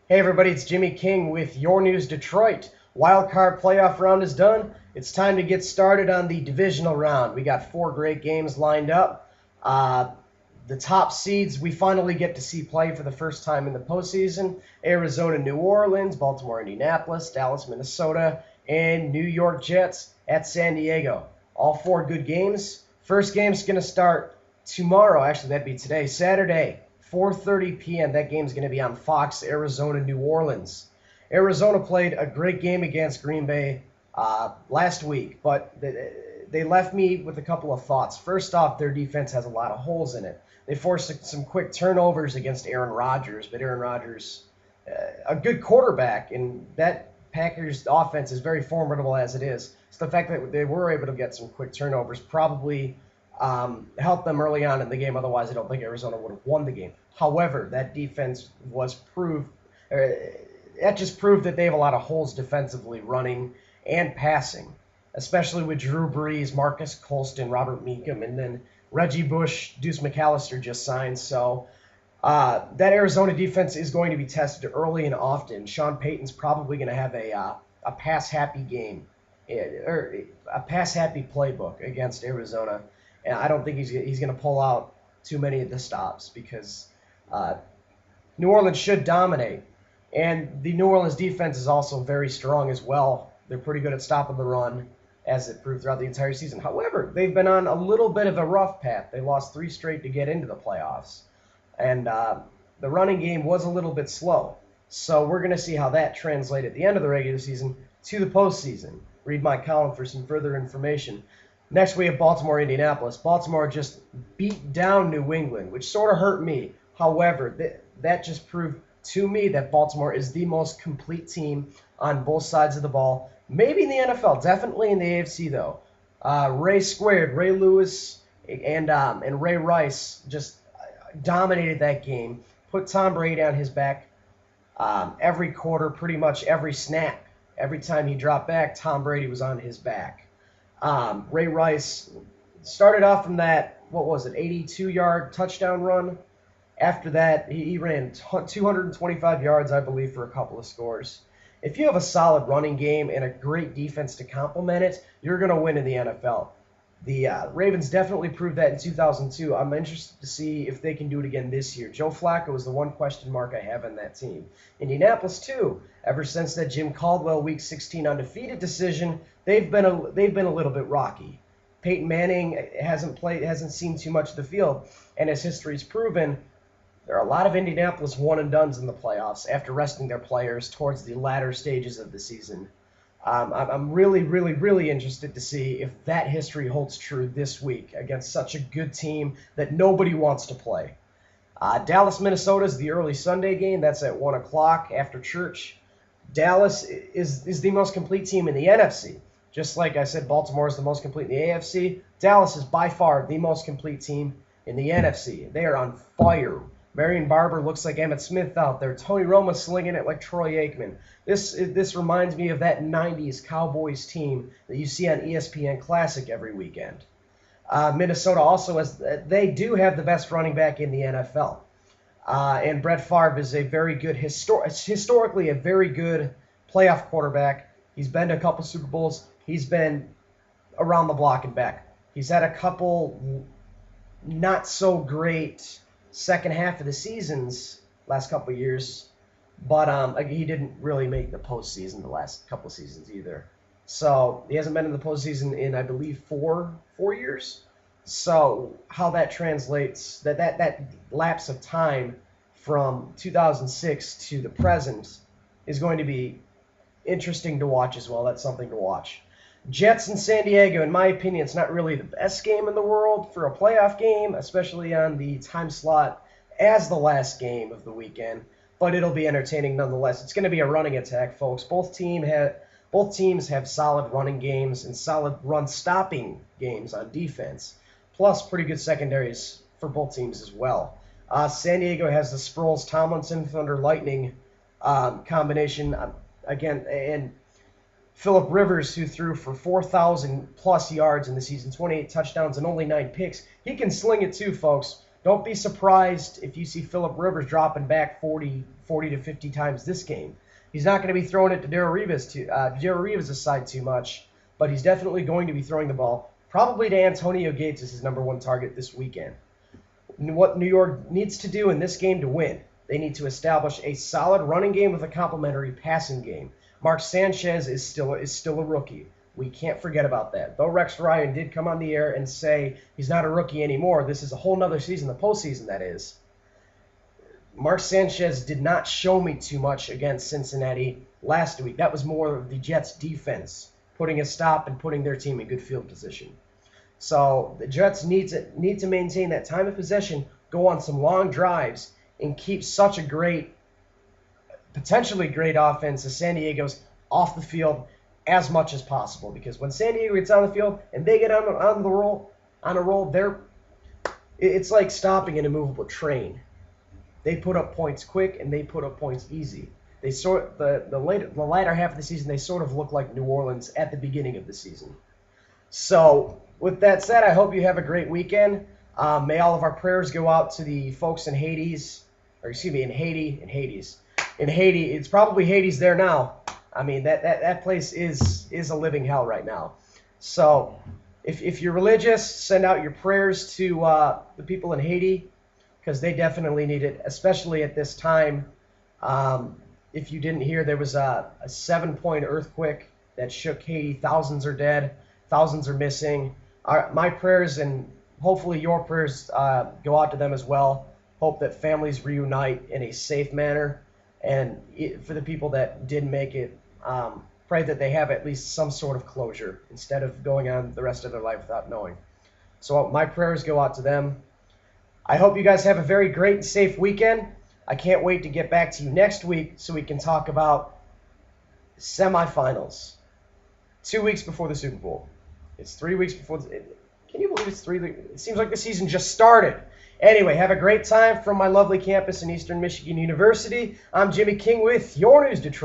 Hey everybody, it's Jimmy King with Your News Detroit. Wild card playoff round is done. It's time to get started on the divisional round. We got 4 great games lined up. The top seeds we finally get to see play for the first time in the postseason. Arizona, New Orleans, Baltimore, Indianapolis, Dallas, Minnesota, and New York Jets at San Diego. All 4 good games. First game's going to start tomorrow. Actually, that'd be today, Saturday. 4:30 p.m. That game's going to be on Fox, Arizona, New Orleans. Arizona played a great game against Green Bay last week, but they left me with a couple of thoughts. First off, their defense has a lot of holes in it. They forced some quick turnovers against Aaron Rodgers, but Aaron Rodgers, a good quarterback, and that Packers offense is very formidable as it is. So the fact that they were able to get some quick turnovers probably helped them early on in the game. Otherwise, I don't think Arizona would have won the game. However, that defense was proved. That just proved that they have a lot of holes defensively, running and passing, especially with Drew Brees, Marcus Colston, Robert Meekum, and then Reggie Bush, Deuce McAllister just signed. So that Arizona defense is going to be tested early and often. Sean Payton's probably going to have a pass-happy game, or a pass-happy playbook against Arizona. And I don't think he's going to pull out too many of the stops because New Orleans should dominate. And the New Orleans defense is also very strong as well. They're pretty good at stopping the run, as it proved throughout the entire season. However, they've been on a little bit of a rough path. They lost 3 straight to get into the playoffs. And the running game was a little bit slow. So we're going to see how that translates at the end of the regular season to the postseason. Read my column for some further information. Next, we have Baltimore, Indianapolis. Baltimore just beat down New England, which sort of hurt me. However, that just proved to me that Baltimore is the most complete team on both sides of the ball. Maybe in the NFL, definitely in the AFC, though. Ray Squared, Ray Lewis, and Ray Rice just dominated that game, put Tom Brady on his back every quarter, pretty much every snap. Every time he dropped back, Tom Brady was on his back. Ray Rice started off from that, 82-yard touchdown run. After that, he ran 225 yards, I believe, for a couple of scores. If you have a solid running game and a great defense to complement it, you're going to win in the NFL. The Ravens definitely proved that in 2002. I'm interested to see if they can do it again this year. Joe Flacco is the one question mark I have on that team. Indianapolis, too. Ever since that Jim Caldwell Week 16 undefeated decision, they've been a little bit rocky. Peyton Manning hasn't seen too much of the field, and as history's proven, there are a lot of Indianapolis one-and-dones in the playoffs after resting their players towards the latter stages of the season. I'm really, really, really interested to see if that history holds true this week against such a good team that nobody wants to play. Dallas, Minnesota is the early Sunday game. That's at 1 o'clock after church. Dallas is the most complete team in the NFC. Just like I said, Baltimore is the most complete in the AFC. Dallas is by far the most complete team in the NFC. They are on fire. Marion Barber looks like Emmitt Smith out there. Tony Romo slinging it like Troy Aikman. This reminds me of that 90s Cowboys team that you see on ESPN Classic every weekend. Minnesota also they do have the best running back in the NFL. And Brett Favre is a very good, historically a very good playoff quarterback. He's been to a couple Super Bowls. He's been around the block and back. He's had a couple not so great second half of the seasons last couple of years, but he didn't really make the postseason the last couple of seasons either. So he hasn't been in the postseason in, I believe, four years. So how that translates, that lapse of time from 2006 to the present is going to be interesting to watch as well. That's something to watch. Jets in San Diego, in my opinion, it's not really the best game in the world for a playoff game, especially on the time slot as the last game of the weekend, but it'll be entertaining nonetheless. It's going to be a running attack, folks. Both teams have solid running games and solid run-stopping games on defense, plus pretty good secondaries for both teams as well. San Diego has the Sproles-Tomlinson Thunder Lightning combination again, and Phillip Rivers, who threw for 4,000-plus yards in the season, 28 touchdowns and only 9 picks. He can sling it too, folks. Don't be surprised if you see Phillip Rivers dropping back 40, 40 to 50 times this game. He's not going to be throwing it to Darrelle Revis' side too much, but he's definitely going to be throwing the ball, probably to Antonio Gates as his number one target this weekend. What New York needs to do in this game to win, they need to establish a solid running game with a complementary passing game. Mark Sanchez is still a rookie. We can't forget about that. Though Rex Ryan did come on the air and say he's not a rookie anymore, this is a whole nother season, the postseason that is. Mark Sanchez did not show me too much against Cincinnati last week. That was more of the Jets' defense putting a stop and putting their team in good field position. So the Jets need to maintain that time of possession, go on some long drives, and keep such a potentially great offense as San Diego's off the field as much as possible. Because when San Diego gets on the field and they get on a roll, it's like stopping an immovable train. They put up points quick and they put up points easy. The latter half of the season, they sort of look like New Orleans at the beginning of the season. So with that said, I hope you have a great weekend. May all of our prayers go out to the folks in Haiti. In Haiti, it's probably Hades there now. I mean, that place is a living hell right now. So if you're religious, send out your prayers to the people in Haiti, because they definitely need it, especially at this time. If you didn't hear, there was a 7-point earthquake that shook Haiti. Thousands are dead. Thousands are missing. My prayers and hopefully your prayers go out to them as well. Hope that families reunite in a safe manner. And for the people that did make it, pray that they have at least some sort of closure instead of going on the rest of their life without knowing. So my prayers go out to them. I hope you guys have a very great and safe weekend. I can't wait to get back to you next week so we can talk about semifinals. 2 weeks before the Super Bowl. It's 3 weeks before. Can you believe it's 3 weeks? It seems like the season just started. Anyway, have a great time from my lovely campus in Eastern Michigan University. I'm Jimmy King with your News Detroit.